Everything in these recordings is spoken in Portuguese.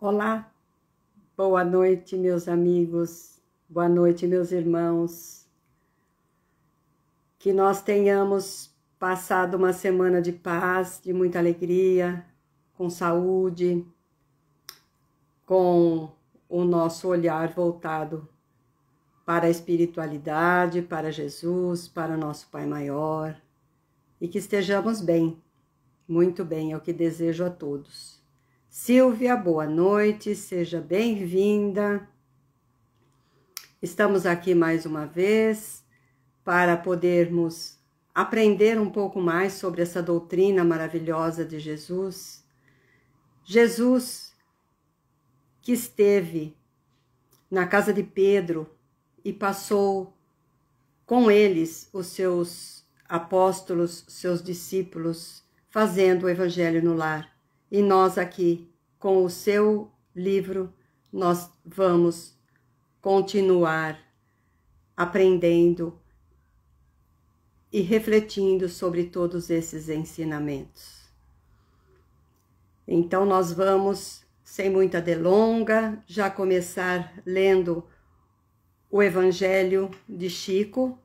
Olá, boa noite, meus amigos, boa noite, meus irmãos. Que nós tenhamos passado uma semana de paz, de muita alegria, com saúde, com o nosso olhar voltado para a espiritualidade, para Jesus, para o nosso Pai Maior, e que estejamos bem, muito bem, é o que desejo a todos. Silvia, boa noite, seja bem-vinda. Estamos aqui mais uma vez para podermos aprender um pouco mais sobre essa doutrina maravilhosa de Jesus. Jesus que esteve na casa de Pedro e passou com eles os seus apóstolos, seus discípulos, fazendo o evangelho no lar. E nós aqui, com o seu livro, nós vamos continuar aprendendo e refletindo sobre todos esses ensinamentos. Então nós vamos, sem muita delonga, já começar lendo o Evangelho de Chico,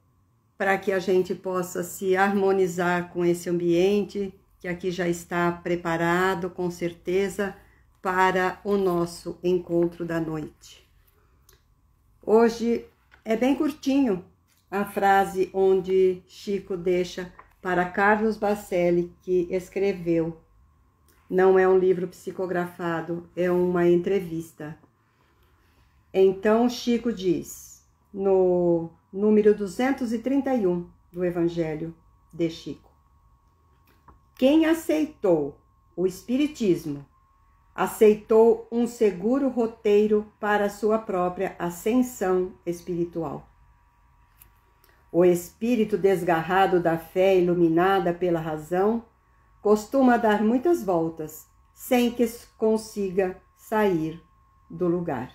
para que a gente possa se harmonizar com esse ambiente que aqui já está preparado, com certeza, para o nosso encontro da noite. Hoje é bem curtinho a frase onde Chico deixa para Carlos Bacelli, que escreveu. Não é um livro psicografado, é uma entrevista. Então Chico diz, no número 231 do Evangelho de Chico: quem aceitou o Espiritismo, aceitou um seguro roteiro para sua própria ascensão espiritual. O espírito desgarrado da fé iluminada pela razão costuma dar muitas voltas sem que consiga sair do lugar.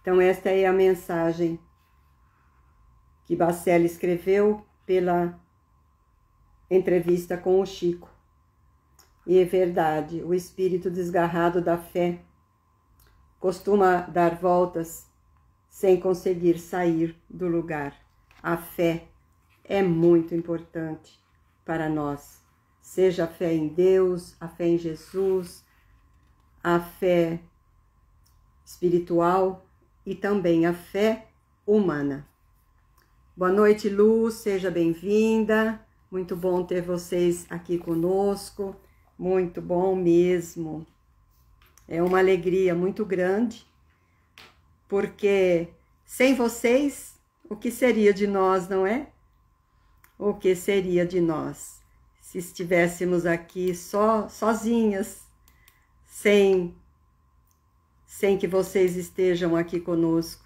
Então esta é a mensagem que Bacelli escreveu pela entrevista com o Chico. E é verdade, o espírito desgarrado da fé costuma dar voltas sem conseguir sair do lugar. A fé é muito importante para nós, seja a fé em Deus, a fé em Jesus, a fé espiritual e também a fé humana. Boa noite, Lu, seja bem-vinda. Muito bom ter vocês aqui conosco, muito bom mesmo. É uma alegria muito grande, porque sem vocês, o que seria de nós, não é? O que seria de nós se estivéssemos aqui sozinhas, sem que vocês estejam aqui conosco.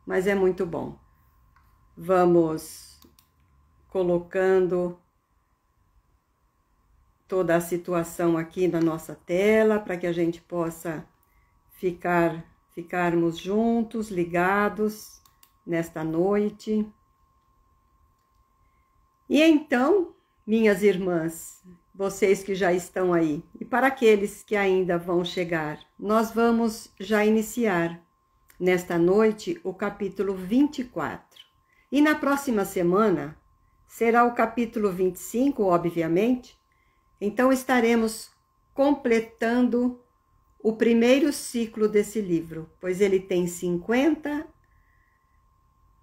Mas é muito bom. Vamos colocando toda a situação aqui na nossa tela, para que a gente possa ficarmos juntos, ligados nesta noite. E então, minhas irmãs, vocês que já estão aí, e para aqueles que ainda vão chegar, nós vamos já iniciar nesta noite o capítulo 24. E na próxima semana será o capítulo 25, obviamente. Então estaremos completando o primeiro ciclo desse livro, pois ele tem 50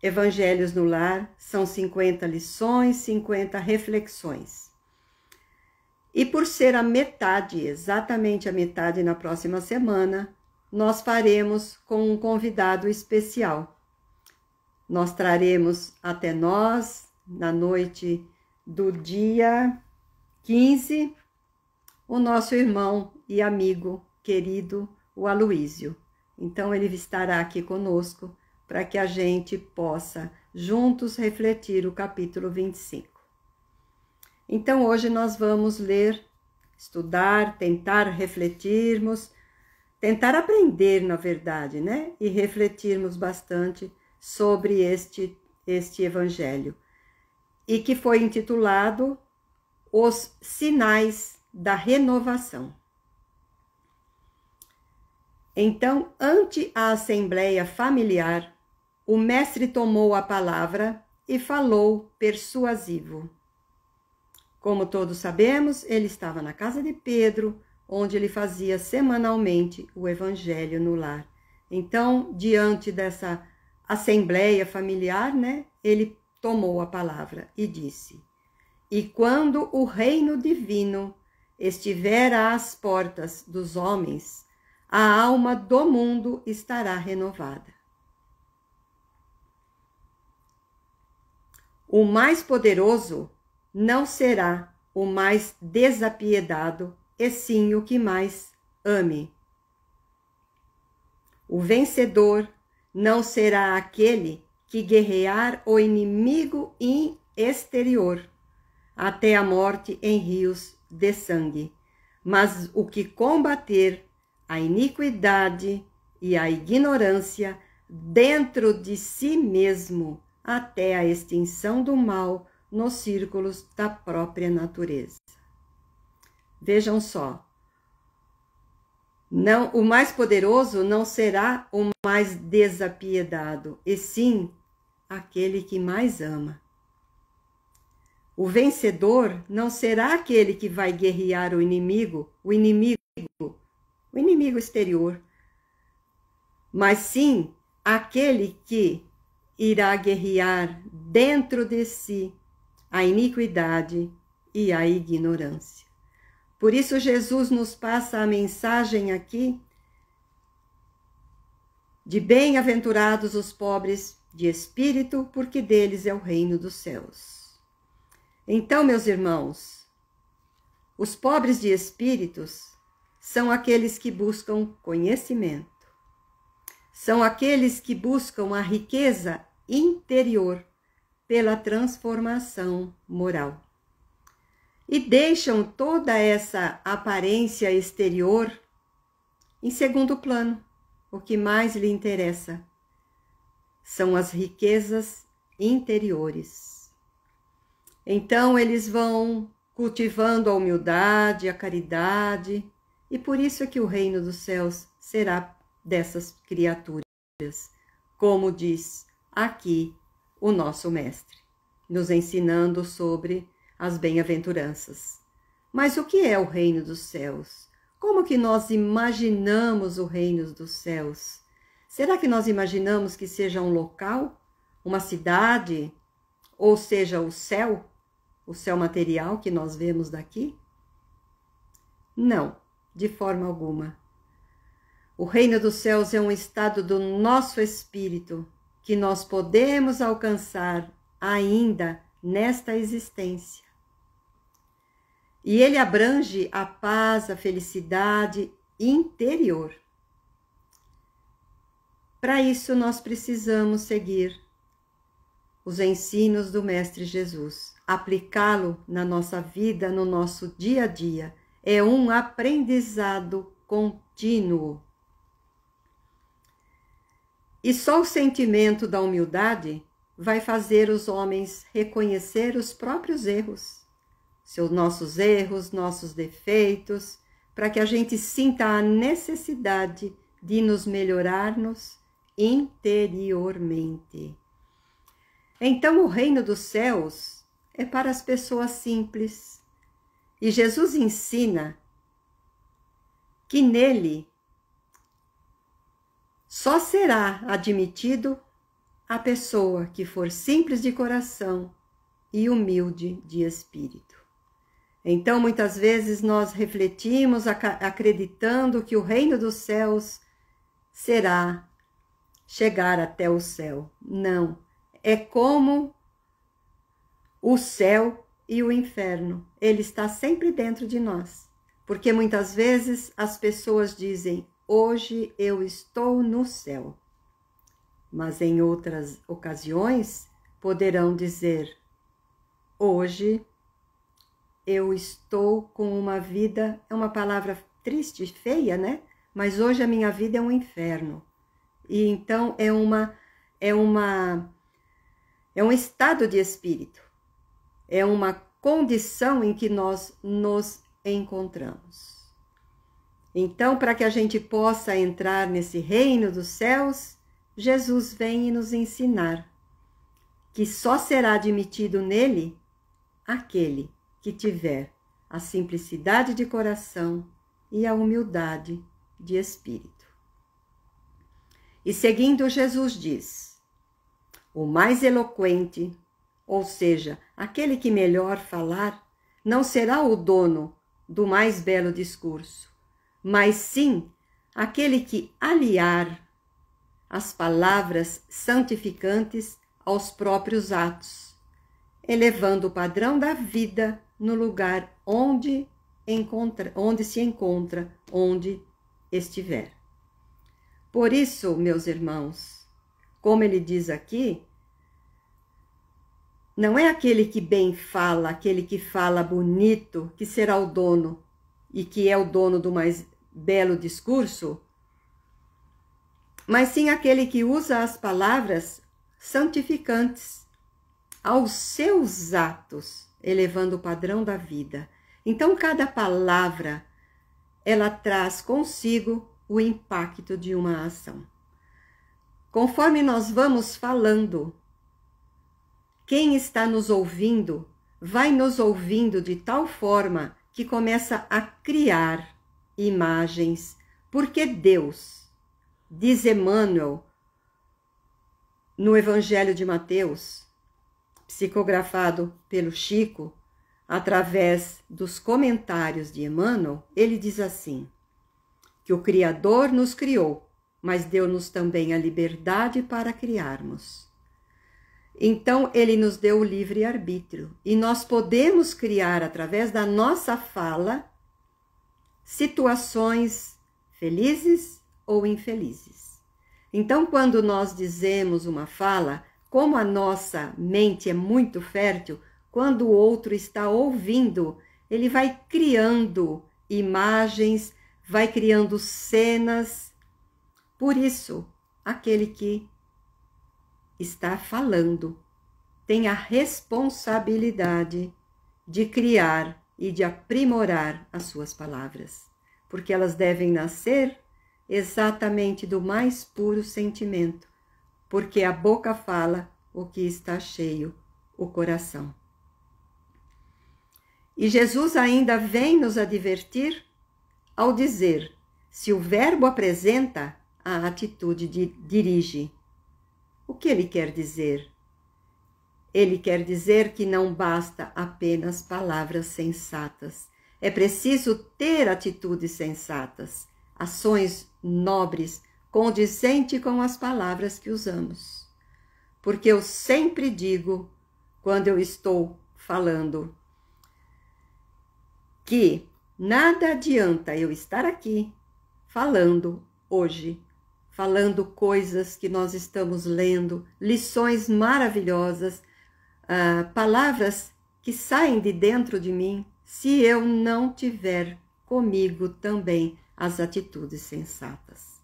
evangelhos no lar, são 50 lições, 50 reflexões. E por ser a metade, exatamente a metade na próxima semana, nós faremos com um convidado especial. Nós traremos até nós, na noite do dia 15, o nosso irmão e amigo querido, o Aloísio. Então ele estará aqui conosco para que a gente possa juntos refletir o capítulo 25. Então hoje nós vamos ler, estudar, tentar refletirmos, tentar aprender, na verdade, né? E refletirmos bastante sobre este evangelho, e que foi intitulado Os Sinais da Renovação. Então, ante a assembleia familiar, o mestre tomou a palavra e falou persuasivo. Como todos sabemos, ele estava na casa de Pedro, onde ele fazia semanalmente o evangelho no lar. Então, diante dessa assembleia familiar, né, ele tomou a palavra e disse: "E quando o reino divino estiver às portas dos homens, a alma do mundo estará renovada. O mais poderoso não será o mais desapiedado, e sim o que mais ame. O vencedor não será aquele que guerrear o inimigo exterior, até a morte em rios de sangue, mas o que combater a iniquidade e a ignorância dentro de si mesmo, até a extinção do mal nos círculos da própria natureza." Vejam só, não, o mais poderoso não será o mais desapiedado, e sim aquele que mais ama. O vencedor não será aquele que vai guerrear o inimigo exterior, mas sim aquele que irá guerrear dentro de si a iniquidade e a ignorância. Por isso, Jesus nos passa a mensagem aqui de bem-aventurados os pobres de espírito, porque deles é o reino dos céus. Então, meus irmãos, os pobres de espíritos são aqueles que buscam conhecimento, são aqueles que buscam a riqueza interior pela transformação moral. E deixam toda essa aparência exterior em segundo plano. O que mais lhe interessa são as riquezas interiores. Então, eles vão cultivando a humildade, a caridade, e por isso é que o reino dos céus será dessas criaturas, como diz aqui o nosso mestre, nos ensinando sobre as bem-aventuranças. Mas o que é o reino dos céus? Como que nós imaginamos o reino dos céus? Será que nós imaginamos que seja um local, uma cidade, ou seja, o céu material que nós vemos daqui? Não, de forma alguma. O reino dos céus é um estado do nosso espírito que nós podemos alcançar ainda nesta existência. E ele abrange a paz, a felicidade interior. Para isso, nós precisamos seguir os ensinos do Mestre Jesus, aplicá-lo na nossa vida, no nosso dia a dia. É um aprendizado contínuo. E só o sentimento da humildade vai fazer os homens reconhecer os próprios erros, nossos erros, nossos defeitos, para que a gente sinta a necessidade de nos melhorarmos interiormente. Então, o reino dos céus é para as pessoas simples. E Jesus ensina que nele só será admitido a pessoa que for simples de coração e humilde de espírito. Então, muitas vezes nós refletimos acreditando que o reino dos céus será chegar até o céu. Não, é como o céu e o inferno. Ele está sempre dentro de nós. Porque muitas vezes as pessoas dizem: hoje eu estou no céu. Mas em outras ocasiões poderão dizer: hoje eu estou com uma vida, é uma palavra triste e feia, né? Mas hoje a minha vida é um inferno. E então é um estado de espírito. É uma condição em que nós nos encontramos. Então, para que a gente possa entrar nesse reino dos céus, Jesus vem nos ensinar que só será admitido nele aquele que tiver a simplicidade de coração e a humildade de espírito. E seguindo, Jesus diz: o mais eloquente, ou seja, aquele que melhor falar, não será o dono do mais belo discurso, mas sim aquele que aliar as palavras santificantes aos próprios atos, elevando o padrão da vida no lugar onde se encontra, onde estiver. Por isso, meus irmãos, como ele diz aqui, não é aquele que bem fala, aquele que fala bonito, que será o dono e que é o dono do mais belo discurso, mas sim aquele que usa as palavras santificantes aos seus atos, elevando o padrão da vida. Então, cada palavra, ela traz consigo o impacto de uma ação. Conforme nós vamos falando, quem está nos ouvindo vai nos ouvindo de tal forma que começa a criar imagens, porque Deus, diz Emmanuel no Evangelho de Mateus, psicografado pelo Chico, através dos comentários de Emmanuel, ele diz assim, que o Criador nos criou, mas deu-nos também a liberdade para criarmos. Então, ele nos deu o livre-arbítrio, e nós podemos criar, através da nossa fala, situações felizes ou infelizes. Então, quando nós dizemos uma fala, como a nossa mente é muito fértil, quando o outro está ouvindo, ele vai criando imagens, vai criando cenas. Por isso, aquele que está falando tem a responsabilidade de criar e de aprimorar as suas palavras, porque elas devem nascer exatamente do mais puro sentimento, porque a boca fala o que está cheio, o coração. E Jesus ainda vem nos advertir ao dizer, se o verbo apresenta, a atitude dirige. O que ele quer dizer? Ele quer dizer que não basta apenas palavras sensatas. É preciso ter atitudes sensatas, ações nobres, condizentes com as palavras que usamos. Porque eu sempre digo, quando eu estou falando, que nada adianta eu estar aqui falando hoje, falando coisas que nós estamos lendo, lições maravilhosas, palavras que saem de dentro de mim, se eu não tiver comigo também as atitudes sensatas.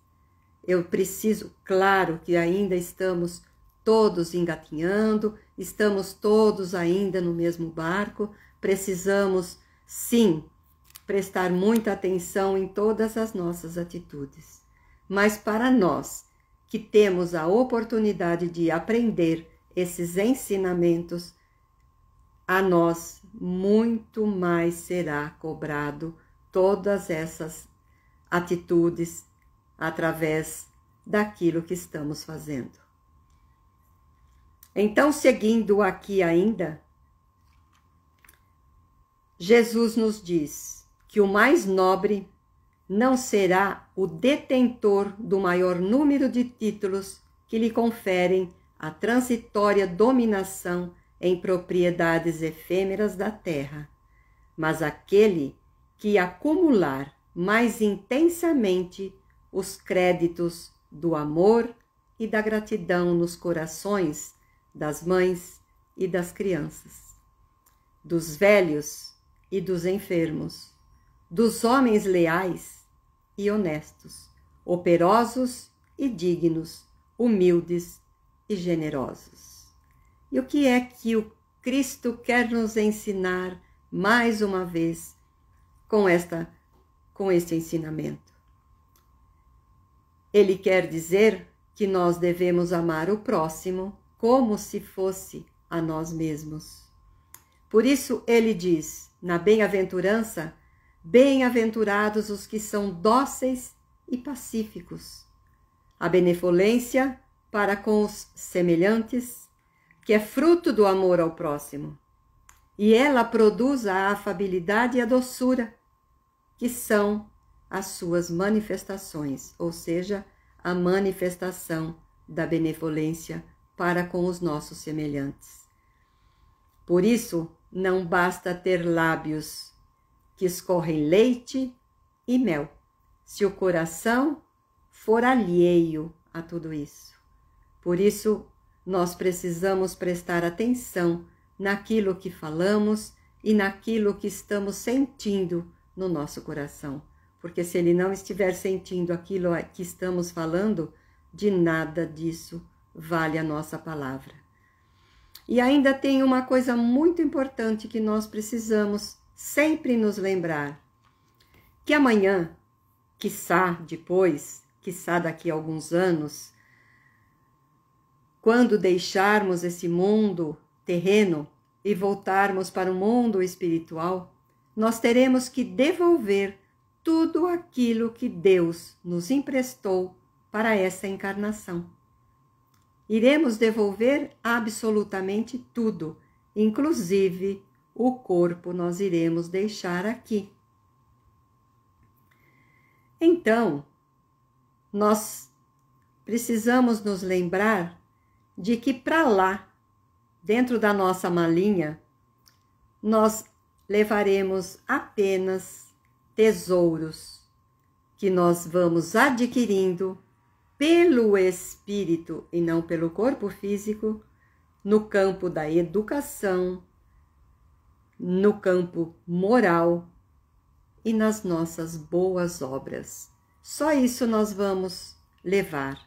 Eu preciso, claro que ainda estamos todos engatinhando, estamos todos ainda no mesmo barco, precisamos, sim, prestar muita atenção em todas as nossas atitudes. Mas para nós, que temos a oportunidade de aprender esses ensinamentos, a nós muito mais será cobrado todas essas atitudes através daquilo que estamos fazendo. Então, seguindo aqui ainda, Jesus nos diz que o mais nobre não será o detentor do maior número de títulos que lhe conferem a transitória dominação em propriedades efêmeras da terra, mas aquele que acumular mais intensamente os créditos do amor e da gratidão nos corações das mães e das crianças, dos velhos e dos enfermos, dos homens leais e honestos, operosos e dignos, humildes e generosos. E o que é que o Cristo quer nos ensinar mais uma vez com esta com este ensinamento. Ele quer dizer que nós devemos amar o próximo como se fosse a nós mesmos. Por isso ele diz, na bem-aventurança, bem-aventurados os que são dóceis e pacíficos. A benevolência para com os semelhantes, que é fruto do amor ao próximo. E ela produz a afabilidade e a doçura, que são as suas manifestações, ou seja, a manifestação da benevolência para com os nossos semelhantes. Por isso, não basta ter lábios que escorrem leite e mel, se o coração for alheio a tudo isso. Por isso, nós precisamos prestar atenção naquilo que falamos e naquilo que estamos sentindo no nosso coração. Porque se ele não estiver sentindo aquilo que estamos falando, de nada disso vale a nossa palavra. E ainda tem uma coisa muito importante que nós precisamos sempre nos lembrar, que amanhã, quiçá depois, quiçá daqui a alguns anos, quando deixarmos esse mundo terreno e voltarmos para o mundo espiritual, nós teremos que devolver tudo aquilo que Deus nos emprestou para essa encarnação. Iremos devolver absolutamente tudo, inclusive o corpo nós iremos deixar aqui. Então, nós precisamos nos lembrar de que para lá, dentro da nossa malinha, nós levaremos apenas tesouros que nós vamos adquirindo pelo espírito e não pelo corpo físico, no campo da educação, no campo moral e nas nossas boas obras. Só isso nós vamos levar.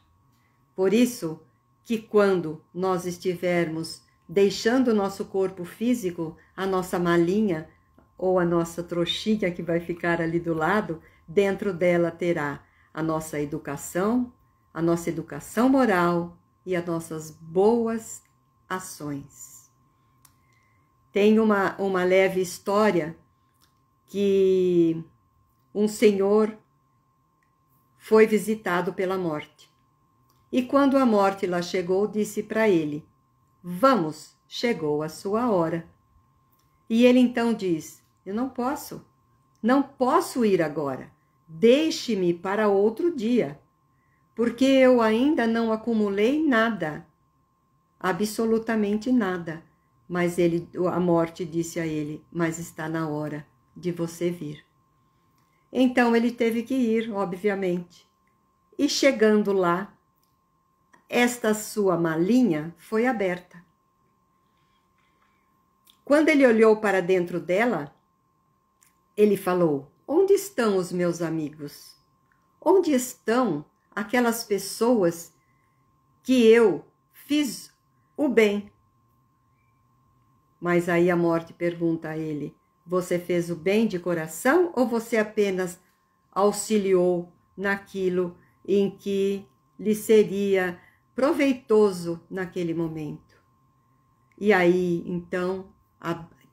Por isso que quando nós estivermos deixando o nosso corpo físico, a nossa malinha ou a nossa trouxinha que vai ficar ali do lado, dentro dela terá a nossa educação moral e as nossas boas ações. Tem uma leve história que um senhor foi visitado pela morte. E quando a morte lá chegou, disse para ele: "Vamos, chegou a sua hora." E ele então diz: "Eu não posso ir agora. Deixe-me para outro dia, porque eu ainda não acumulei nada, absolutamente nada." Mas a morte disse a ele: "Mas está na hora de você vir." Então ele teve que ir, obviamente. E chegando lá, esta sua malinha foi aberta. Quando ele olhou para dentro dela, ele falou: "Onde estão os meus amigos? Onde estão aquelas pessoas que eu fiz o bem?" Mas aí a morte pergunta a ele: "Você fez o bem de coração ou você apenas auxiliou naquilo em que lhe seria proveitoso naquele momento?" E aí, então,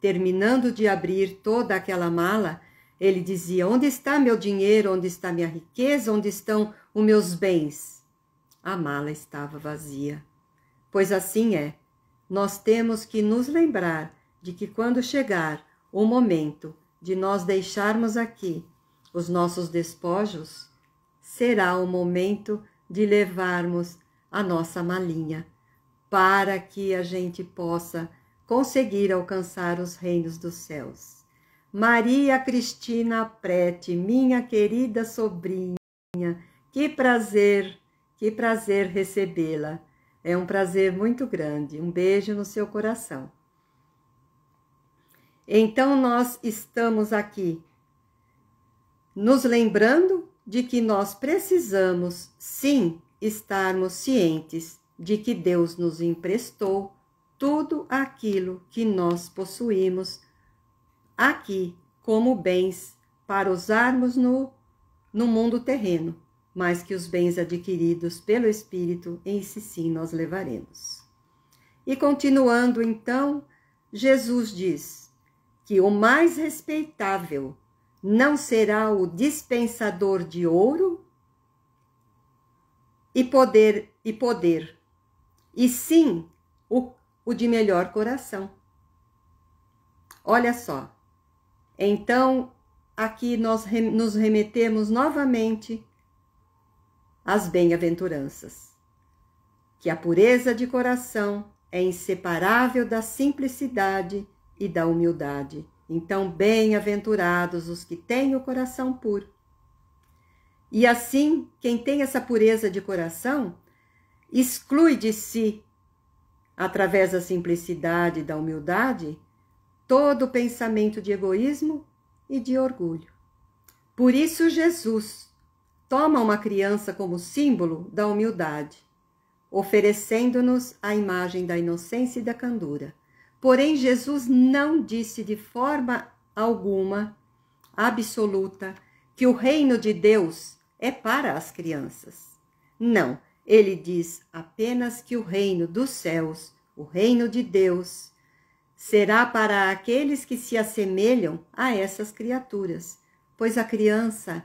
terminando de abrir toda aquela mala, ele dizia: "Onde está meu dinheiro? Onde está minha riqueza? Onde estão os meus bens?" A mala estava vazia. Pois assim é, nós temos que nos lembrar de que quando chegar o momento de nós deixarmos aqui os nossos despojos, será o momento de levarmos a nossa malinha, para que a gente possa conseguir alcançar os reinos dos céus. Maria Cristina Prete, minha querida sobrinha, que prazer recebê-la. É um prazer muito grande. Um beijo no seu coração. Então, nós estamos aqui nos lembrando de que nós precisamos, sim, estarmos cientes de que Deus nos emprestou tudo aquilo que nós possuímos aqui como bens para usarmos no mundo terreno, mas que os bens adquiridos pelo Espírito, esse sim nós levaremos. E continuando então, Jesus diz que o mais respeitável não será o dispensador de ouro e poder, e sim o de melhor coração. Olha só, então aqui nós nos remetemos novamente às bem-aventuranças, que a pureza de coração é inseparável da simplicidade e da humildade. Então, bem-aventurados os que têm o coração puro. E assim, quem tem essa pureza de coração, exclui de si, através da simplicidade e da humildade, todo pensamento de egoísmo e de orgulho. Por isso, Jesus toma uma criança como símbolo da humildade, oferecendo-nos a imagem da inocência e da candura. Porém, Jesus não disse de forma alguma, absoluta, que o reino de Deus é para as crianças. Não, ele diz apenas que o reino dos céus, o reino de Deus, será para aqueles que se assemelham a essas criaturas, pois a criança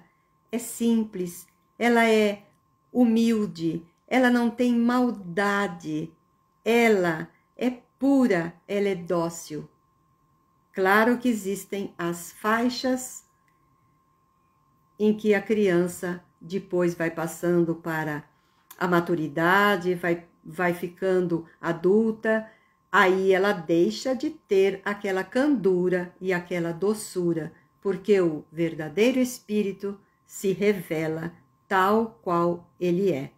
é simples, ela é humilde, ela não tem maldade, ela é pura, ela é dócil. Claro que existem as faixas em que a criança depois vai passando para a maturidade, vai ficando adulta, aí ela deixa de ter aquela candura e aquela doçura, porque o verdadeiro espírito se revela tal qual ele é.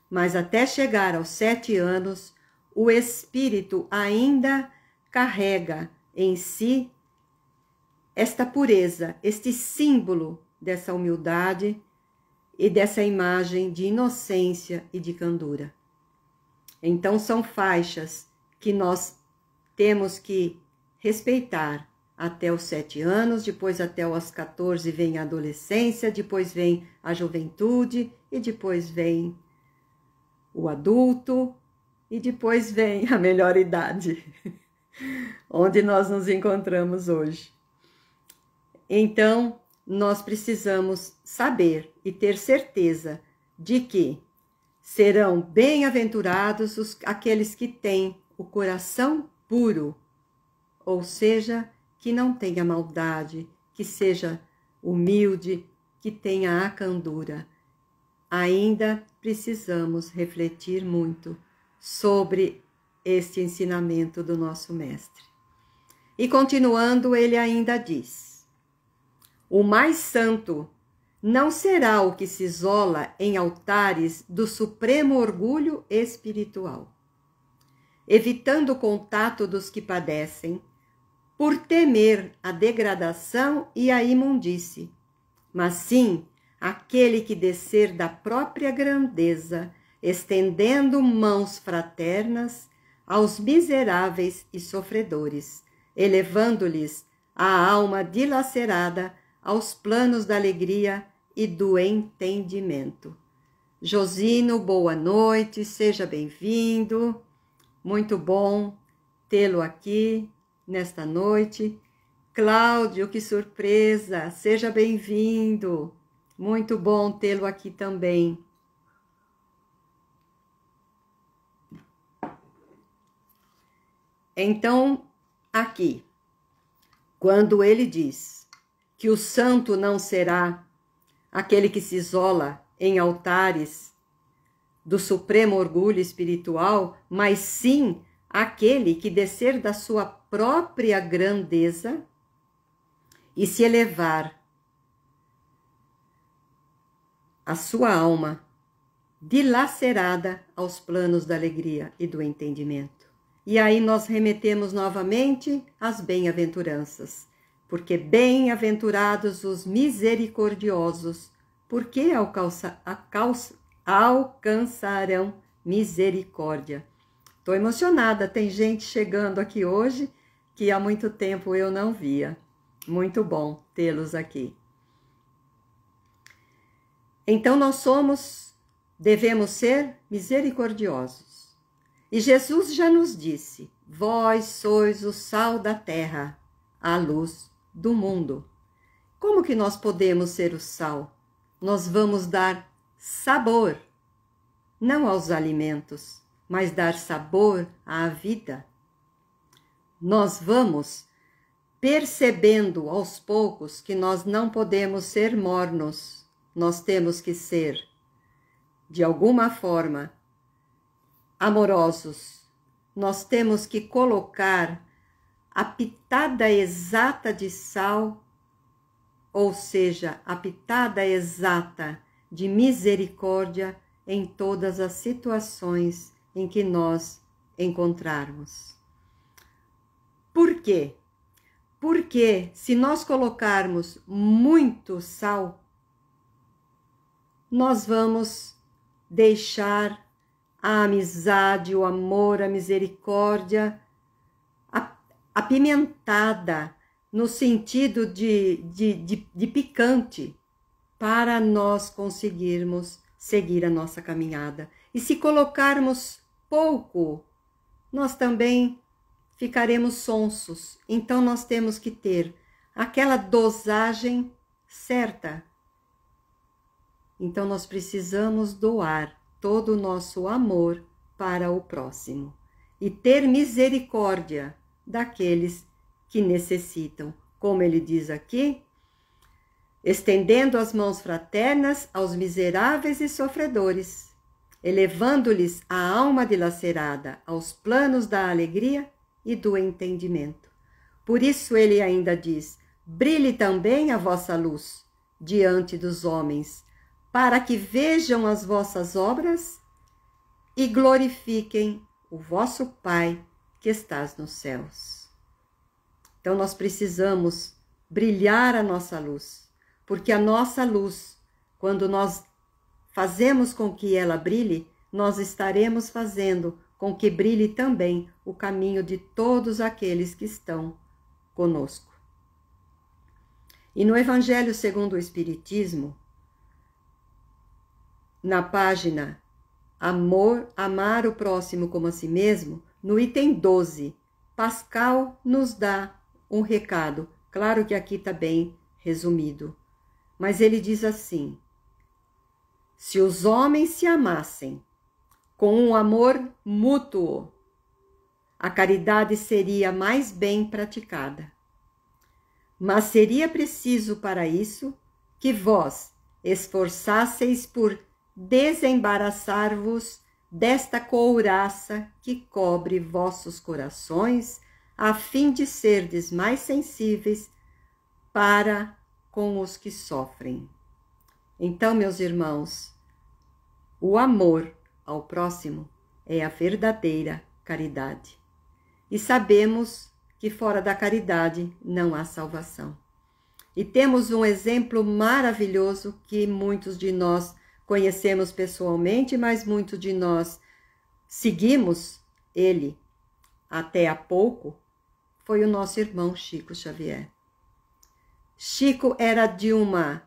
Mas até chegar aos 7 anos, o espírito ainda carrega em si esta pureza, este símbolo dessa humildade e dessa imagem de inocência e de candura. Então são faixas que nós temos que respeitar até os 7 anos, depois até os 14 vem a adolescência, depois vem a juventude e depois vem o adulto e depois vem a melhor idade, onde nós nos encontramos hoje. Então, nós precisamos saber e ter certeza de que serão bem-aventurados aqueles que têm o coração puro, ou seja, que não tenha maldade, que seja humilde, que tenha a candura. Ainda precisamos refletir muito sobre este ensinamento do nosso mestre. E continuando, ele ainda diz: o mais santo não será o que se isola em altares do supremo orgulho espiritual, evitando o contato dos que padecem, por temer a degradação e a imundície, mas sim aquele que descer da própria grandeza, estendendo mãos fraternas aos miseráveis e sofredores, elevando-lhes a alma dilacerada aos planos da alegria e do entendimento. Josino, boa noite, seja bem-vindo. Muito bom tê-lo aqui nesta noite. Cláudio, que surpresa, seja bem-vindo. Muito bom tê-lo aqui também. Então, aqui, quando ele diz que o santo não será aquele que se isola em altares do supremo orgulho espiritual, mas sim aquele que descer da sua própria grandeza e se elevar a sua alma dilacerada aos planos da alegria e do entendimento. E aí nós remetemos novamente às bem-aventuranças, porque bem-aventurados os misericordiosos, porque alcançarão misericórdia. Estou emocionada, tem gente chegando aqui hoje que há muito tempo eu não via. Muito bom tê-los aqui. Então devemos ser misericordiosos. E Jesus já nos disse: vós sois o sal da terra, a luz do mundo. Como que nós podemos ser o sal? Nós vamos dar sabor, não aos alimentos, mas dar sabor à vida. Nós vamos percebendo aos poucos que nós não podemos ser mornos, nós temos que ser, de alguma forma, amorosos. Nós temos que colocar a pitada exata de sal, ou seja, a pitada exata de misericórdia em todas as situações em que nós encontrarmos. Por quê? Porque se nós colocarmos muito sal, nós vamos deixar a amizade, o amor, a misericórdia apimentada no sentido de picante para nós conseguirmos seguir a nossa caminhada. E se colocarmos pouco, nós também ficaremos sonsos. Então nós temos que ter aquela dosagem certa. Então nós precisamos doar todo o nosso amor para o próximo e ter misericórdia daqueles que necessitam, como ele diz aqui, estendendo as mãos fraternas aos miseráveis e sofredores, elevando-lhes a alma dilacerada aos planos da alegria e do entendimento. Por isso ele ainda diz: brilhe também a vossa luz diante dos homens, para que vejam as vossas obras e glorifiquem o vosso Pai que estás nos céus. Então nós precisamos brilhar a nossa luz, porque a nossa luz, quando nós fazemos com que ela brilhe, nós estaremos fazendo com que brilhe também o caminho de todos aqueles que estão conosco. E no Evangelho segundo o Espiritismo, na página Amar o próximo como a si mesmo, no item 12, Pascal nos dá um recado. Claro que aqui está bem resumido, mas ele diz assim: se os homens se amassem com um amor mútuo, a caridade seria mais bem praticada. Mas seria preciso para isso que vós esforçasseis por desembaraçar-vos desta couraça que cobre vossos corações, a fim de serdes mais sensíveis para com os que sofrem. Então, meus irmãos, o amor ao próximo é a verdadeira caridade. E sabemos que fora da caridade não há salvação. E temos um exemplo maravilhoso que muitos de nós conhecemos pessoalmente, mas muitos de nós seguimos ele até há pouco, foi o nosso irmão Chico Xavier. Chico era de uma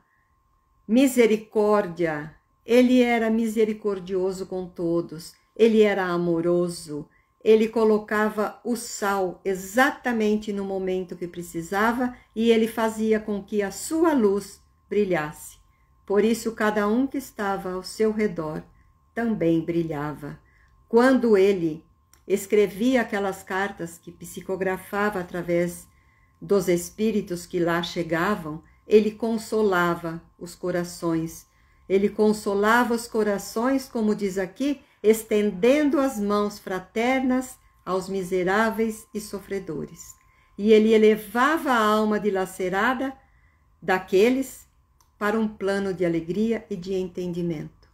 misericórdia, ele era misericordioso com todos, ele era amoroso, ele colocava o sal exatamente no momento que precisava e ele fazia com que a sua luz brilhasse. Por isso, cada um que estava ao seu redor também brilhava. Quando ele escrevia aquelas cartas que psicografava através dos espíritos que lá chegavam, ele consolava os corações. Ele consolava os corações, como diz aqui, estendendo as mãos fraternas aos miseráveis e sofredores. E ele elevava a alma dilacerada daqueles para um plano de alegria e de entendimento.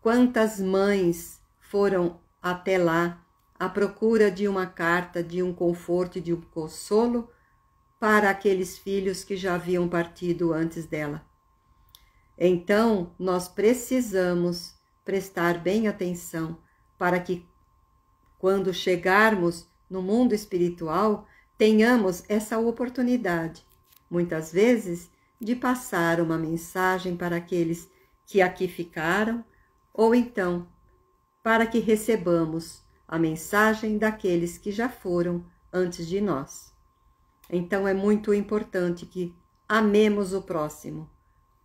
Quantas mães foram até lá à procura de uma carta, de um conforto e de um consolo para aqueles filhos que já haviam partido antes dela. Então, nós precisamos prestar bem atenção para que, quando chegarmos no mundo espiritual, tenhamos essa oportunidade, muitas vezes, de passar uma mensagem para aqueles que aqui ficaram, ou então para que recebamos a mensagem daqueles que já foram antes de nós. Então é muito importante que amemos o próximo,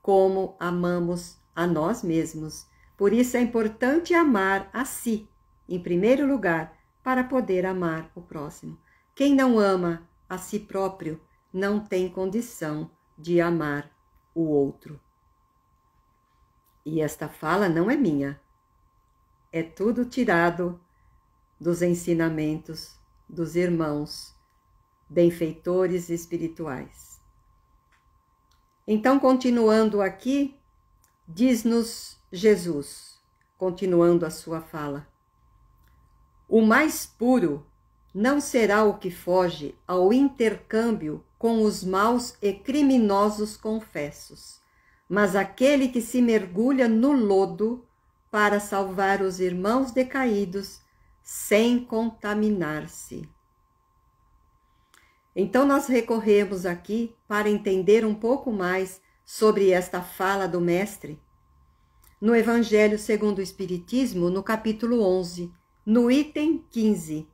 como amamos a nós mesmos. Por isso é importante amar a si, em primeiro lugar, para poder amar o próximo. Quem não ama a si próprio não tem condição de amar o outro. E esta fala não é minha, é tudo tirado dos ensinamentos dos irmãos benfeitores espirituais. Então, continuando aqui, diz-nos Jesus, continuando a sua fala: o mais puro não será o que foge ao intercâmbio com os maus e criminosos confessos, mas aquele que se mergulha no lodo para salvar os irmãos decaídos sem contaminar-se. Então nós recorremos aqui para entender um pouco mais sobre esta fala do Mestre no Evangelho segundo o Espiritismo, no capítulo 11, no item 15,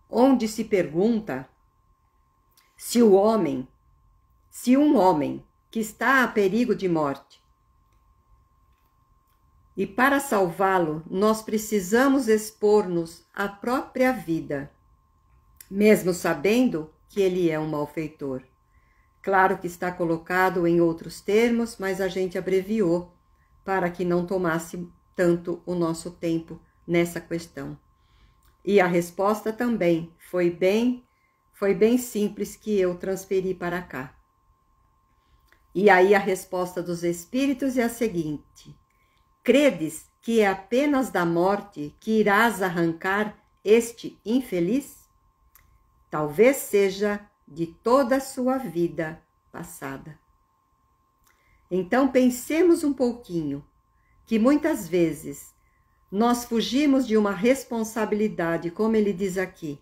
onde se pergunta se um homem que está a perigo de morte, e para salvá-lo nós precisamos expor-nos à própria vida, mesmo sabendo que ele é um malfeitor. Claro que está colocado em outros termos, mas a gente abreviou para que não tomasse tanto o nosso tempo nessa questão. E a resposta também foi bem simples, que eu transferi para cá. E aí a resposta dos espíritos é a seguinte: credes que é apenas da morte que irás arrancar este infeliz? Talvez seja de toda a sua vida passada. Então pensemos um pouquinho, que muitas vezes nós fugimos de uma responsabilidade, como ele diz aqui,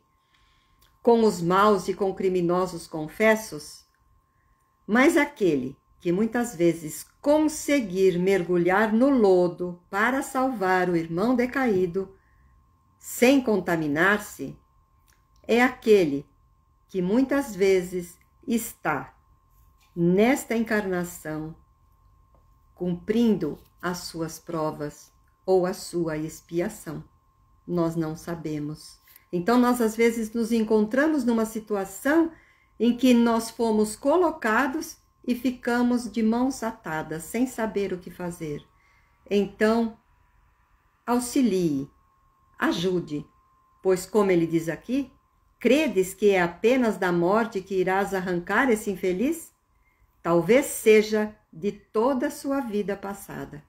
com os maus e com criminosos confessos, mas aquele que muitas vezes conseguir mergulhar no lodo para salvar o irmão decaído sem contaminar-se, é aquele que muitas vezes está nesta encarnação cumprindo as suas provas ou a sua expiação. Nós não sabemos. Então nós às vezes nos encontramos numa situação em que nós fomos colocados e ficamos de mãos atadas, sem saber o que fazer. Então, auxilie, ajude, pois como ele diz aqui, credes que é apenas da morte que irás arrancar esse infeliz? Talvez seja de toda a sua vida passada.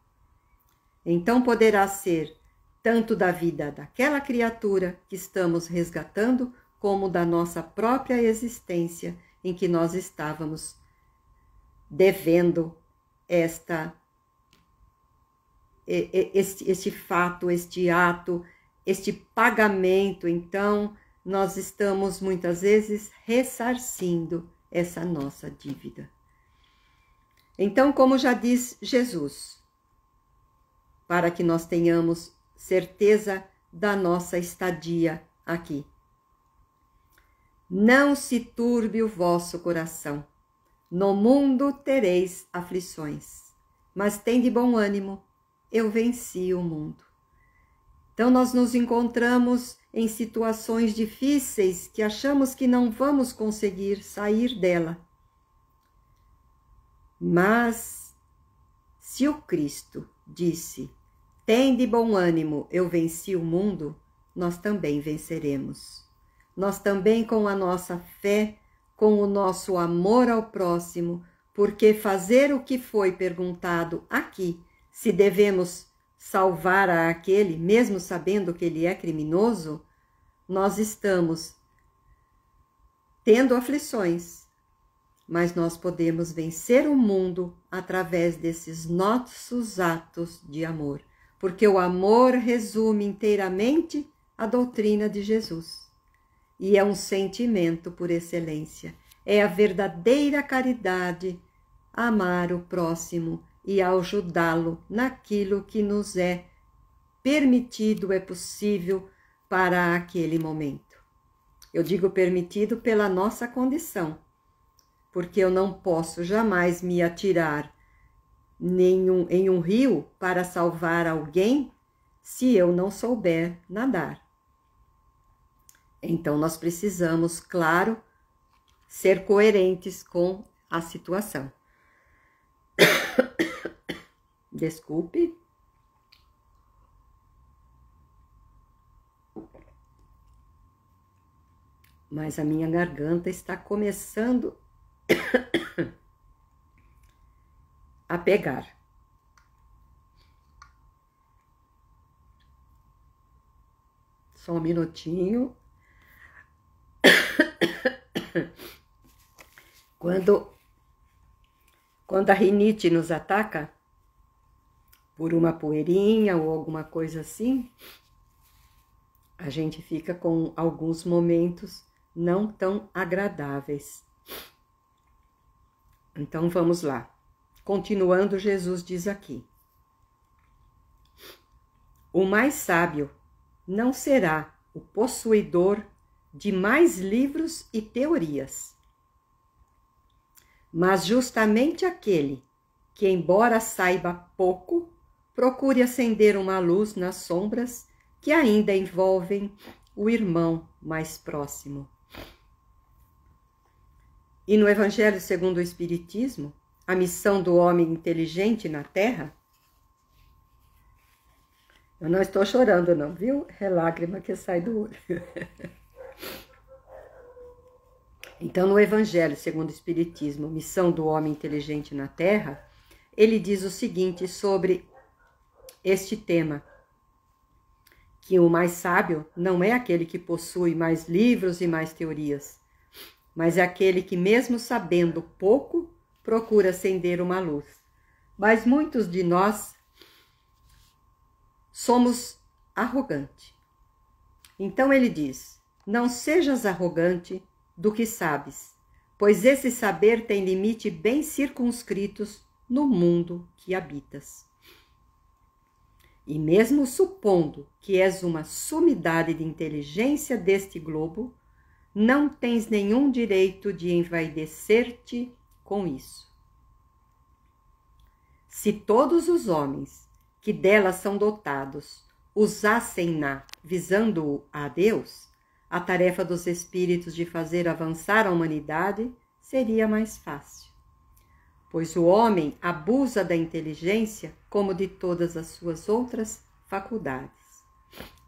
Então poderá ser tanto da vida daquela criatura que estamos resgatando, como da nossa própria existência em que nós estávamos devendo este fato, este ato, este pagamento. Então, nós estamos muitas vezes ressarcindo essa nossa dívida. Então, como já diz Jesus, para que nós tenhamos certeza da nossa estadia aqui: não se turbe o vosso coração, no mundo tereis aflições, mas tende bom ânimo, eu venci o mundo. Então nós nos encontramos em situações difíceis que achamos que não vamos conseguir sair dela. Mas se o Cristo disse: tende bom ânimo, eu venci o mundo, nós também venceremos. Nós também, com a nossa fé, com o nosso amor ao próximo, porque fazer o que foi perguntado aqui, se devemos salvar a aquele, mesmo sabendo que ele é criminoso, nós estamos tendo aflições, mas nós podemos vencer o mundo através desses nossos atos de amor, porque o amor resume inteiramente a doutrina de Jesus. E é um sentimento por excelência. é a verdadeira caridade, amar o próximo e ajudá-lo naquilo que nos é permitido, é possível para aquele momento. Eu digo permitido pela nossa condição, porque eu não posso jamais me atirar em um rio para salvar alguém se eu não souber nadar. Então, nós precisamos, claro, ser coerentes com a situação. Desculpe. Mas a minha garganta está começando a pegar. Só um minutinho. Quando a rinite nos ataca, por uma poeirinha ou alguma coisa assim, a gente fica com alguns momentos não tão agradáveis. Então vamos lá. Continuando, Jesus diz aqui: o mais sábio não será o possuidor de mais livros e teorias, mas justamente aquele que, embora saiba pouco, procure acender uma luz nas sombras que ainda envolvem o irmão mais próximo. E no Evangelho segundo o Espiritismo, a missão do homem inteligente na Terra... Eu não estou chorando não, viu? É lágrima que sai do olho. Então, no Evangelho segundo o Espiritismo, missão do homem inteligente na Terra, ele diz o seguinte sobre este tema: que o mais sábio não é aquele que possui mais livros e mais teorias, mas é aquele que, mesmo sabendo pouco, procura acender uma luz. Mas muitos de nós somos arrogantes. Então ele diz: não sejas arrogante do que sabes, pois esse saber tem limite bem circunscritos no mundo que habitas. E mesmo supondo que és uma sumidade de inteligência deste globo, não tens nenhum direito de envaidecer-te com isso. Se todos os homens que dela são dotados usassem-na visando a Deus, a tarefa dos espíritos de fazer avançar a humanidade seria mais fácil, pois o homem abusa da inteligência como de todas as suas outras faculdades.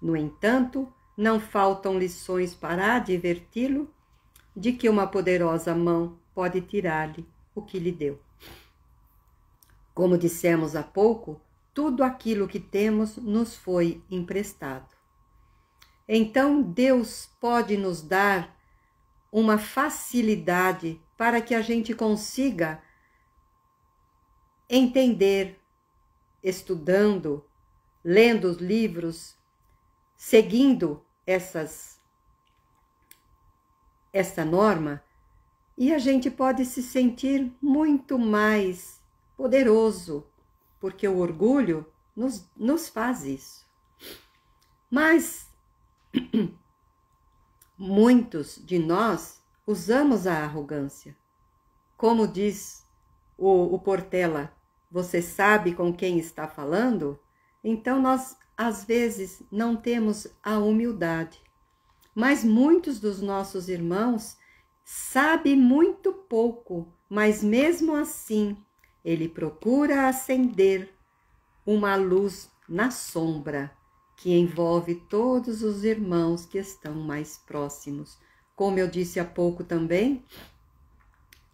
No entanto, não faltam lições para adverti-lo de que uma poderosa mão pode tirar-lhe o que lhe deu. Como dissemos há pouco, tudo aquilo que temos nos foi emprestado. Então, Deus pode nos dar uma facilidade para que a gente consiga entender, estudando, lendo os livros, seguindo essa norma, e a gente pode se sentir muito mais poderoso, porque o orgulho nos faz isso. Mas muitos de nós usamos a arrogância. Como diz o Portela, você sabe com quem está falando? Então nós, às vezes, não temos a humildade. Mas muitos dos nossos irmãos sabem muito pouco, mas mesmo assim, ele procura acender uma luz na sombra que envolve todos os irmãos que estão mais próximos. Como eu disse há pouco também,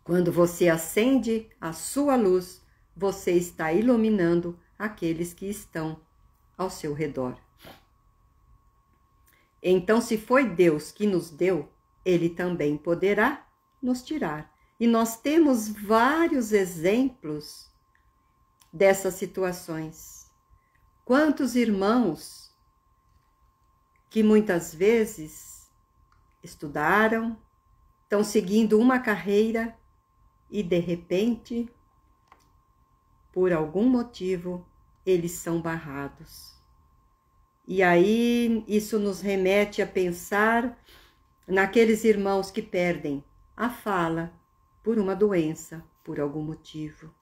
quando você acende a sua luz, você está iluminando aqueles que estão ao seu redor. Então, se foi Deus que nos deu, Ele também poderá nos tirar. E nós temos vários exemplos dessas situações. Quantos irmãos que muitas vezes estudaram, estão seguindo uma carreira e, de repente, por algum motivo, eles são barrados. E aí isso nos remete a pensar naqueles irmãos que perdem a fala por uma doença, por algum motivo.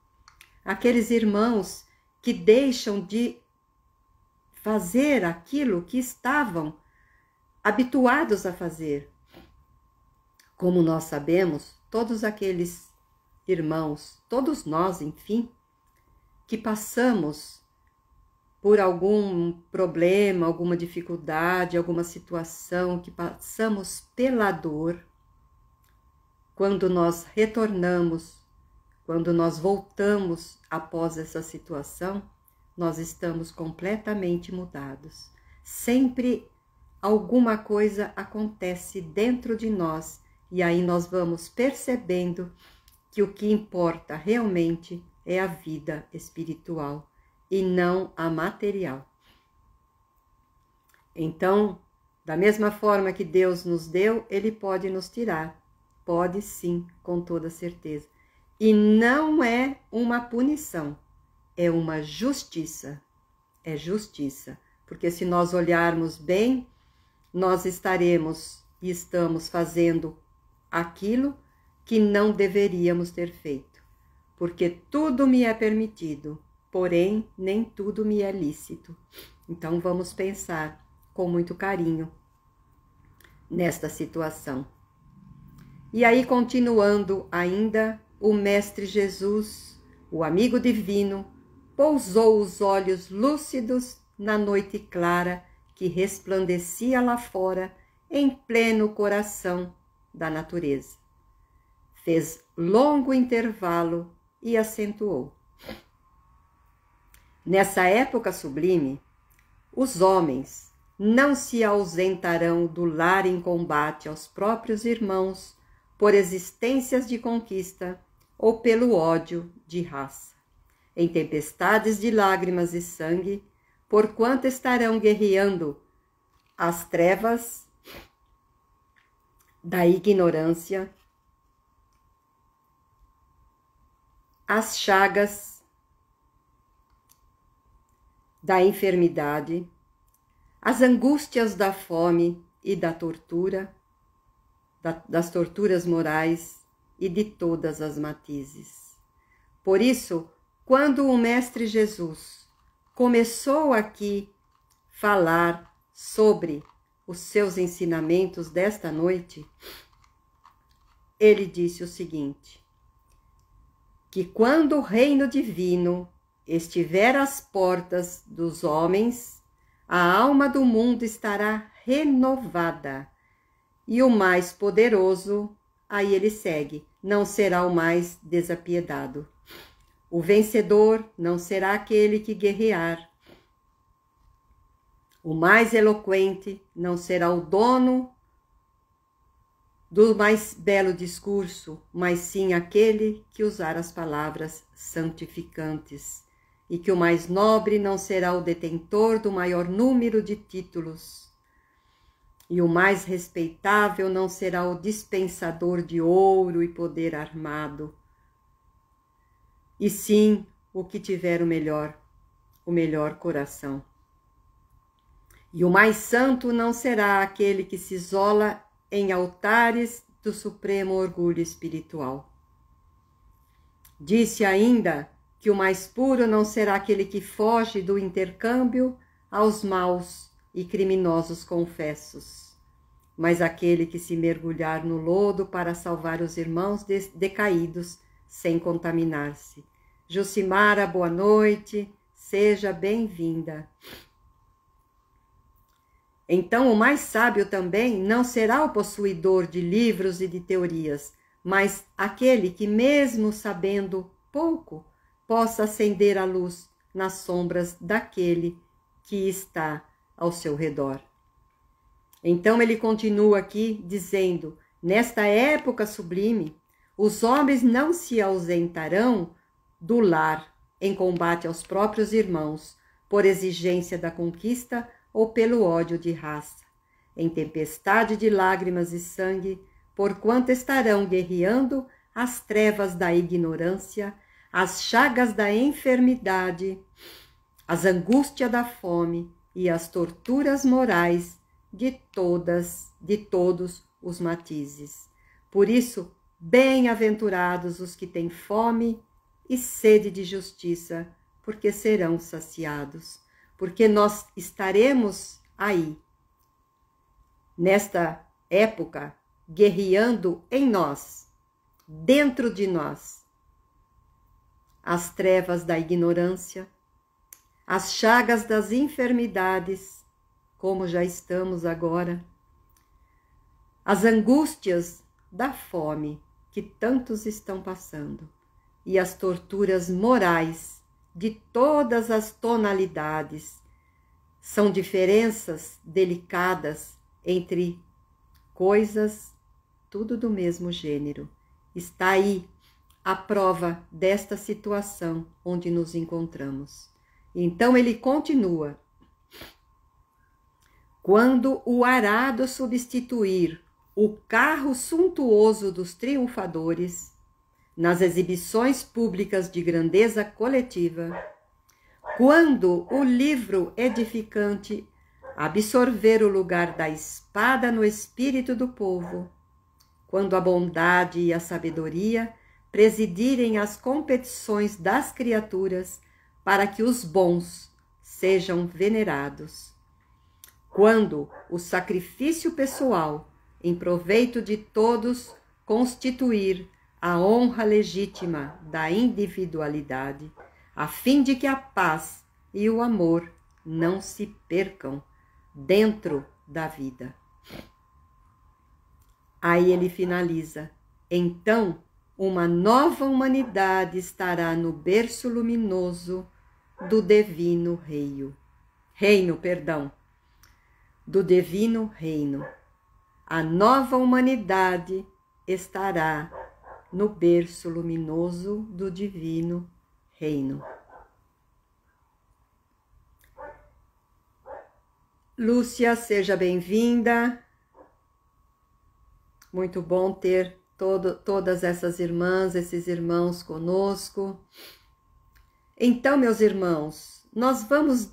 Aqueles irmãos que deixam de fazer aquilo que estavam habituados a fazer. Como nós sabemos, todos aqueles irmãos, todos nós, enfim, que passamos por algum problema, alguma dificuldade, alguma situação, que passamos pela dor, quando nós retornamos, quando nós voltamos após essa situação, nós estamos completamente mudados. Sempre alguma coisa acontece dentro de nós e aí nós vamos percebendo que o que importa realmente é a vida espiritual e não a material. Então, da mesma forma que Deus nos deu, Ele pode nos tirar. Pode sim, com toda certeza. E não é uma punição, é uma justiça. É justiça, porque se nós olharmos bem, nós estaremos e estamos fazendo aquilo que não deveríamos ter feito. Porque tudo me é permitido, porém nem tudo me é lícito. Então vamos pensar com muito carinho nesta situação. E aí, continuando ainda, o Mestre Jesus, o amigo divino, pousou os olhos lúcidos na noite clara que resplandecia lá fora, em pleno coração da natureza. Fez longo intervalo e acentuou. Nessa época sublime, os homens não se ausentarão do lar em combate aos próprios irmãos por existências de conquista ou pelo ódio de raça, em tempestades de lágrimas e sangue, porquanto estarão guerreando as trevas da ignorância, as chagas da enfermidade, as angústias da fome e da tortura, das torturas morais e de todas as matizes. Por isso, quando o Mestre Jesus começou aqui falar sobre os seus ensinamentos desta noite, ele disse o seguinte: que quando o reino divino estiver às portas dos homens, a alma do mundo estará renovada, e o mais poderoso, aí ele segue, não será o mais desapiedado. O vencedor não será aquele que guerrear. O mais eloquente não será o dono do mais belo discurso, mas sim aquele que usar as palavras santificantes. E que o mais nobre não será o detentor do maior número de títulos. E o mais respeitável não será o dispensador de ouro e poder armado. E sim o que tiver o melhor coração. E o mais santo não será aquele que se isola em altares do supremo orgulho espiritual. Disse ainda que o mais puro não será aquele que foge do intercâmbio aos maus e criminosos confessos, mas aquele que se mergulhar no lodo para salvar os irmãos decaídos sem contaminar-se. Jucimara, boa noite, seja bem-vinda. Então, o mais sábio também não será o possuidor de livros e de teorias, mas aquele que, mesmo sabendo pouco, possa acender a luz nas sombras daquele que está ao seu redor. Então ele continua aqui dizendo: nesta época sublime, os homens não se ausentarão do lar em combate aos próprios irmãos, por exigência da conquista ou pelo ódio de raça, em tempestade de lágrimas e sangue, porquanto estarão guerreando as trevas da ignorância, as chagas da enfermidade, as angústias da fome e as torturas morais de todos os matizes. Por isso, bem-aventurados os que têm fome e sede de justiça, porque serão saciados. Porque nós estaremos aí, nesta época, guerreando em nós, dentro de nós, as trevas da ignorância, as chagas das enfermidades, como já estamos agora, as angústias da fome que tantos estão passando e as torturas morais de todas as tonalidades. São diferenças delicadas entre coisas tudo do mesmo gênero. Está aí a prova desta situação onde nos encontramos. Então ele continua: quando o arado substituir o carro suntuoso dos triunfadores, nas exibições públicas de grandeza coletiva, quando o livro edificante absorver o lugar da espada no espírito do povo, quando a bondade e a sabedoria presidirem as competições das criaturas para que os bons sejam venerados, quando o sacrifício pessoal em proveito de todos constituir a honra legítima da individualidade, a fim de que a paz e o amor não se percam dentro da vida. Aí ele finaliza: então uma nova humanidade estará no berço luminoso do divino do divino reino. A nova humanidade estará no berço luminoso do divino reino. Lúcia, seja bem-vinda. Muito bom ter todas essas irmãs, esses irmãos conosco. Então, meus irmãos, nós vamos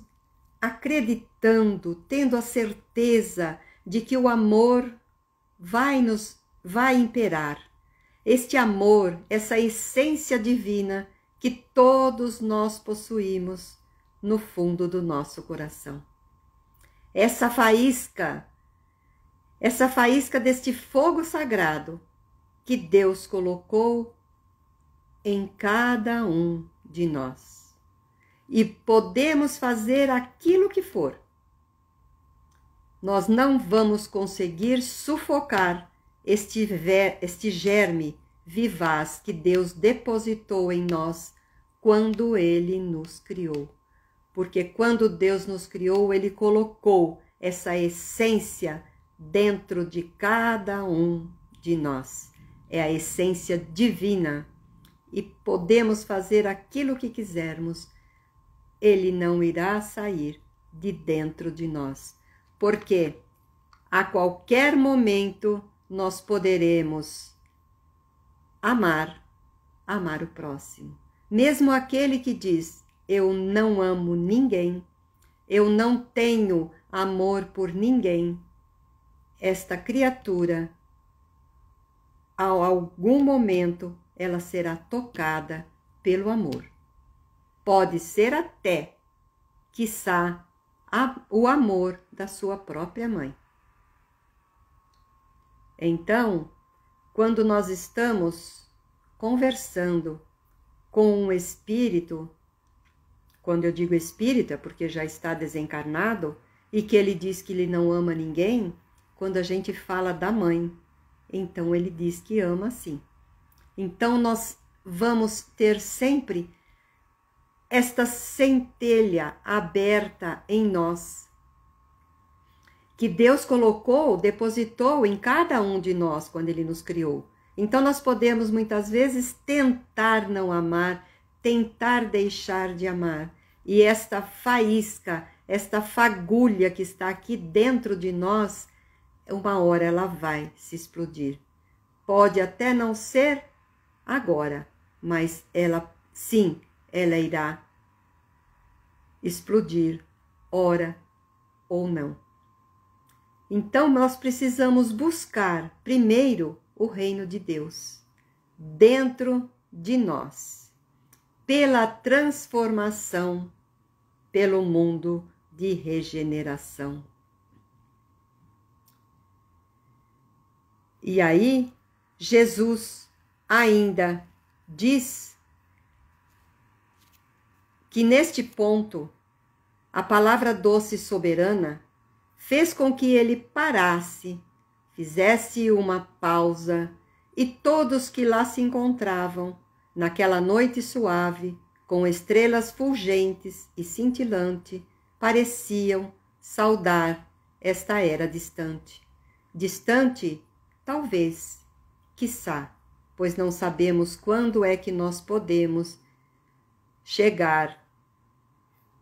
acreditando, tendo a certeza de que o amor vai imperar. Este amor, essa essência divina que todos nós possuímos no fundo do nosso coração. Essa faísca deste fogo sagrado que Deus colocou em cada um de nós. E podemos fazer aquilo que for. Nós não vamos conseguir sufocar este germe vivaz que Deus depositou em nós quando Ele nos criou. Porque quando Deus nos criou, Ele colocou essa essência dentro de cada um de nós. É a essência divina. E podemos fazer aquilo que quisermos. Ele não irá sair de dentro de nós. Porque a qualquer momento nós poderemos amar o próximo. Mesmo aquele que diz: eu não amo ninguém, eu não tenho amor por ninguém. Esta criatura, a algum momento, ela será tocada pelo amor. Pode ser até, quiçá, o amor da sua própria mãe. Então, quando nós estamos conversando com um espírito, quando eu digo espírita, porque já está desencarnado, e que ele diz que ele não ama ninguém, quando a gente fala da mãe, então ele diz que ama sim. Então nós vamos ter sempre esta centelha aberta em nós, que Deus colocou, depositou em cada um de nós quando Ele nos criou. Então nós podemos muitas vezes tentar não amar, tentar deixar de amar. E esta faísca, esta fagulha que está aqui dentro de nós, uma hora ela vai se explodir. Pode até não ser agora, mas ela irá explodir, ora ou não. Então nós precisamos buscar primeiro o reino de Deus dentro de nós, pela transformação, pelo mundo de regeneração. E aí, Jesus ainda diz que neste ponto, a palavra doce e soberana fez com que ele parasse, fizesse uma pausa, e todos que lá se encontravam, naquela noite suave, com estrelas fulgentes e cintilante, pareciam saudar esta era distante. Distante, talvez, quiçá, pois não sabemos quando é que nós podemos chegar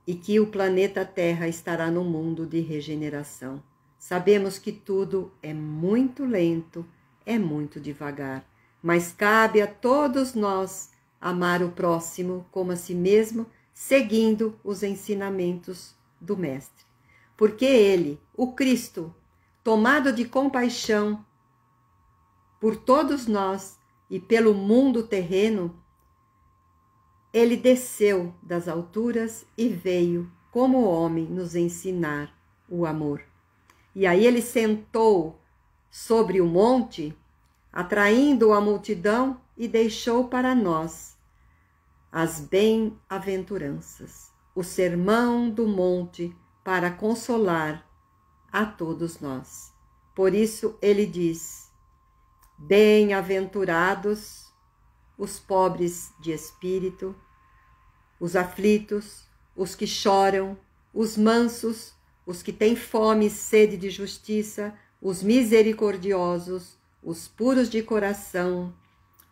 e que o planeta Terra estará no mundo de regeneração. Sabemos que tudo é muito lento, é muito devagar, mas cabe a todos nós amar o próximo como a si mesmo, seguindo os ensinamentos do Mestre. Porque ele, o Cristo, tomado de compaixão por todos nós e pelo mundo terreno, ele desceu das alturas e veio, como homem, nos ensinar o amor. E aí ele sentou sobre o monte, atraindo a multidão, e deixou para nós as bem-aventuranças, o sermão do monte, para consolar a todos nós. Por isso ele diz: bem-aventurados os pobres de espírito, os aflitos, os que choram, os mansos, os que têm fome e sede de justiça, os misericordiosos, os puros de coração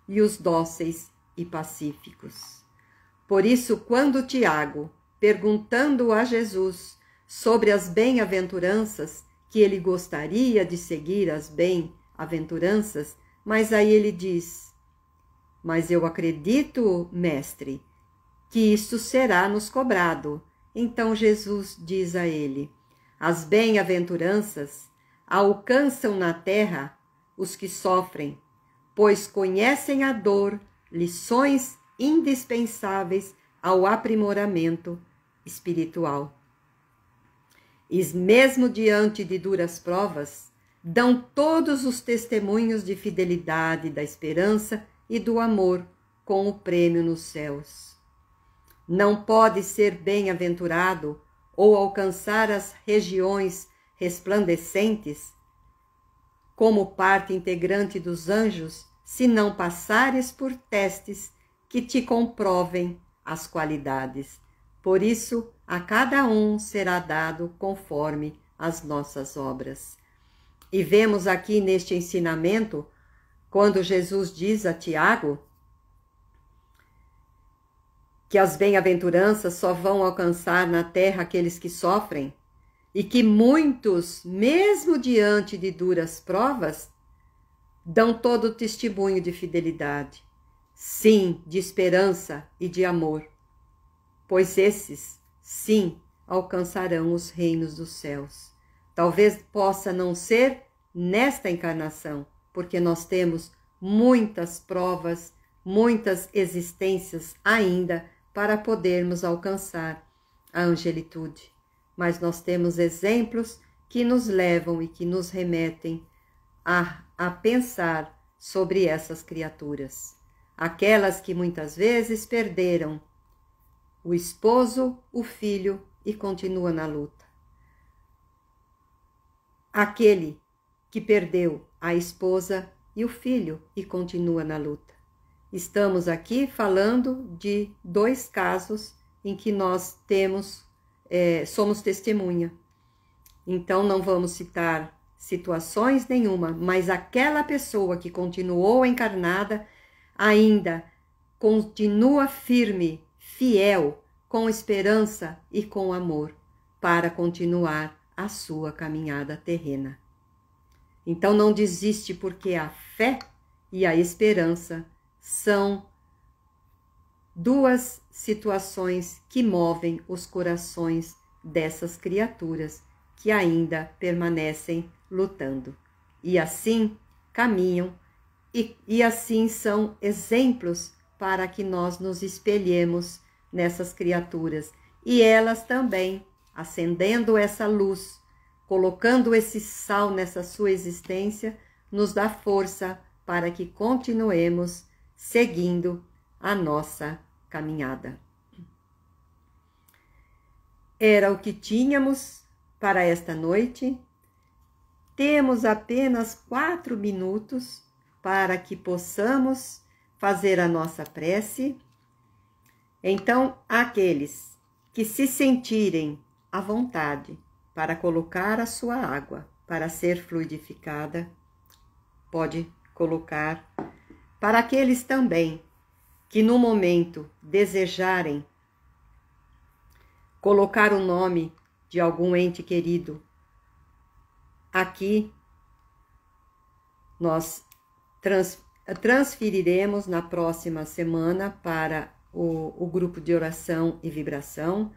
e os dóceis e pacíficos. Por isso, quando Tiago, perguntando a Jesus sobre as bem-aventuranças, que ele gostaria de seguir as bem-aventuranças, mas aí ele diz: mas eu acredito, mestre, que isto será nos cobrado. Então Jesus diz a ele: as bem-aventuranças alcançam na terra os que sofrem, pois conhecem a dor, lições indispensáveis ao aprimoramento espiritual. E mesmo diante de duras provas, dão todos os testemunhos de fidelidade, da esperança e do amor, com o prêmio nos céus. Não pode ser bem-aventurado ou alcançar as regiões resplandecentes como parte integrante dos anjos, se não passares por testes que te comprovem as qualidades. Por isso, a cada um será dado conforme as nossas obras. E vemos aqui neste ensinamento, quando Jesus diz a Tiago que as bem-aventuranças só vão alcançar na terra aqueles que sofrem, e que muitos, mesmo diante de duras provas, dão todo o testemunho de fidelidade, sim, de esperança e de amor, pois esses, sim, alcançarão os reinos dos céus. Talvez possa não ser nesta encarnação, porque nós temos muitas provas, muitas existências ainda para podermos alcançar a angelitude. Mas nós temos exemplos que nos levam e que nos remetem a pensar sobre essas criaturas. Aquelas que muitas vezes perderam o esposo, o filho e continua na luta. Aquele que perdeu a esposa e o filho e continua na luta. Estamos aqui falando de 2 casos em que nós somos testemunha. Então não vamos citar situações nenhuma, mas aquela pessoa que continuou encarnada ainda continua firme, fiel, com esperança e com amor, para continuar a sua caminhada terrena. Então não desiste, porque a fé e a esperança são duas situações que movem os corações dessas criaturas que ainda permanecem lutando. E assim caminham, e assim são exemplos para que nós nos espelhemos nessas criaturas. E elas também, acendendo essa luz, colocando esse sal nessa sua existência, nos dá força para que continuemos seguindo a nossa caminhada. Era o que tínhamos para esta noite. Temos apenas 4 minutos para que possamos fazer a nossa prece. Então, aqueles que se sentirem à vontade para colocar a sua água para ser fluidificada, pode colocar. Para aqueles também que no momento desejarem colocar o nome de algum ente querido, aqui nós transferiremos na próxima semana para o grupo de oração e vibração.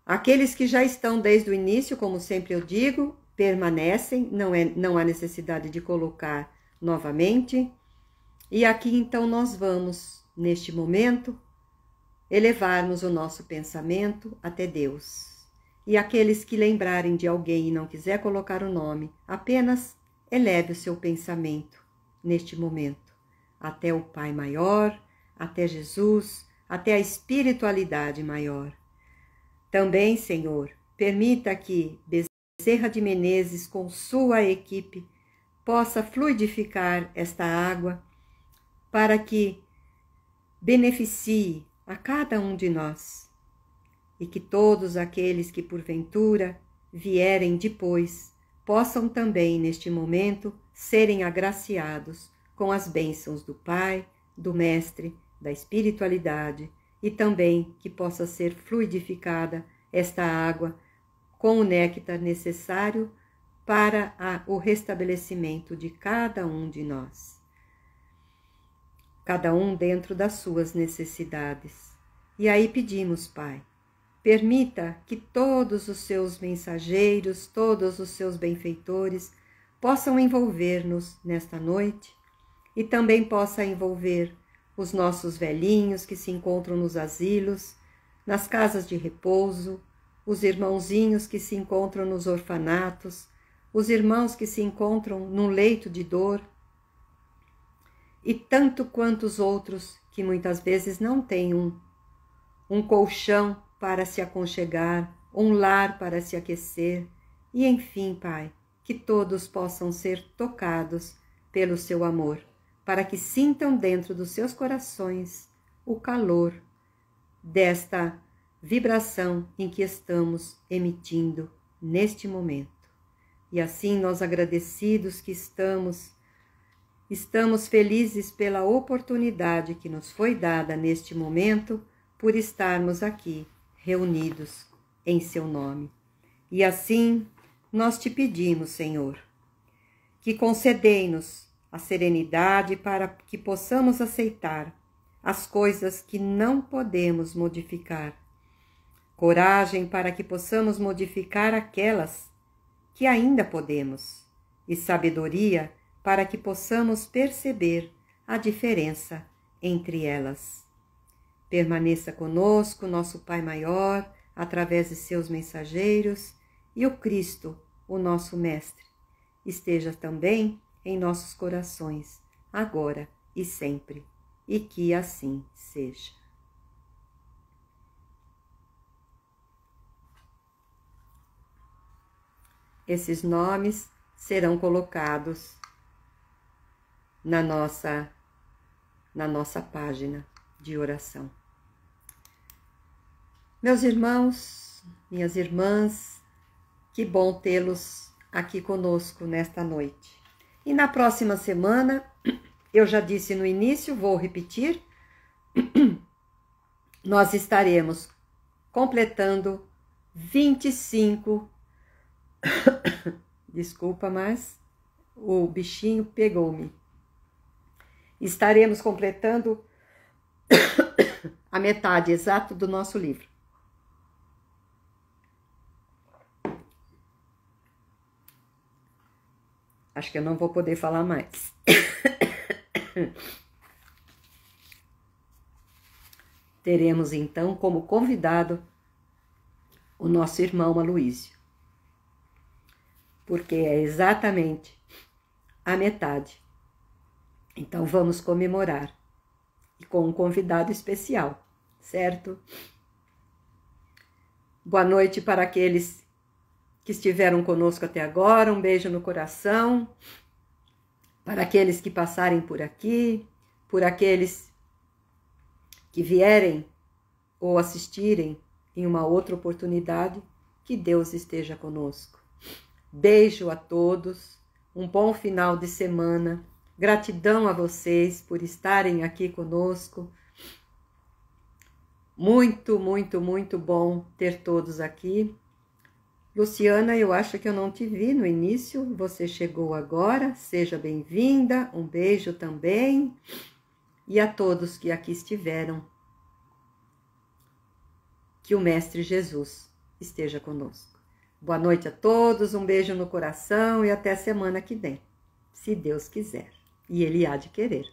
Aqueles que já estão desde o início, como sempre eu digo, permanecem, não há necessidade de colocar novamente. E aqui então nós vamos, neste momento, elevarmos o nosso pensamento até Deus. E aqueles que lembrarem de alguém e não quiser colocar o nome, apenas eleve o seu pensamento neste momento, até o Pai maior, até Jesus, até a espiritualidade maior. Também, Senhor, permita que Bezerra de Menezes, com sua equipe, possa fluidificar esta água para que beneficie a cada um de nós e que todos aqueles que porventura vierem depois possam também, neste momento, serem agraciados com as bênçãos do Pai, do Mestre, da espiritualidade, e também que possa ser fluidificada esta água com o néctar necessário para o restabelecimento de cada um de nós. Cada um dentro das suas necessidades. E aí pedimos, Pai, permita que todos os seus mensageiros, todos os seus benfeitores possam envolver-nos nesta noite e também possa envolver os nossos velhinhos que se encontram nos asilos, nas casas de repouso, os irmãozinhos que se encontram nos orfanatos, os irmãos que se encontram num leito de dor, e tanto quantos outros que muitas vezes não têm um colchão para se aconchegar, um lar para se aquecer, e enfim, Pai, que todos possam ser tocados pelo seu amor, para que sintam dentro dos seus corações o calor desta vibração em que estamos emitindo neste momento. E assim nós agradecidos que estamos felizes pela oportunidade que nos foi dada neste momento por estarmos aqui reunidos em seu nome. E assim nós te pedimos, Senhor, que concedei-nos a serenidade para que possamos aceitar as coisas que não podemos modificar, coragem para que possamos modificar aquelas que ainda podemos, e sabedoria para que possamos perceber a diferença entre elas. Permaneça conosco, nosso Pai maior, através de seus mensageiros, e o Cristo, o nosso Mestre, esteja também em nossos corações, agora e sempre, e que assim seja. Esses nomes serão colocados na nossa página de oração. Meus irmãos, minhas irmãs, que bom tê-los aqui conosco nesta noite. E na próxima semana, eu já disse no início, vou repetir, nós estaremos completando 25, desculpa, mas o bichinho pegou-me. estaremos completando a metade exata do nosso livro. Acho que eu não vou poder falar mais. Teremos então como convidado o nosso irmão Aloísio, porque é exatamente a metade. Então vamos comemorar, e com um convidado especial, certo? Boa noite para aqueles que estiveram conosco até agora, um beijo no coração. Para aqueles que passarem por aqui, por aqueles que vierem ou assistirem em uma outra oportunidade, que Deus esteja conosco. Beijo a todos, um bom final de semana, gratidão a vocês por estarem aqui conosco. Muito, muito, muito bom ter todos aqui. Luciana, eu acho que eu não te vi no início, você chegou agora, seja bem-vinda, um beijo também, e a todos que aqui estiveram, que o Mestre Jesus esteja conosco. Boa noite a todos, um beijo no coração e até semana que vem, se Deus quiser, e Ele há de querer.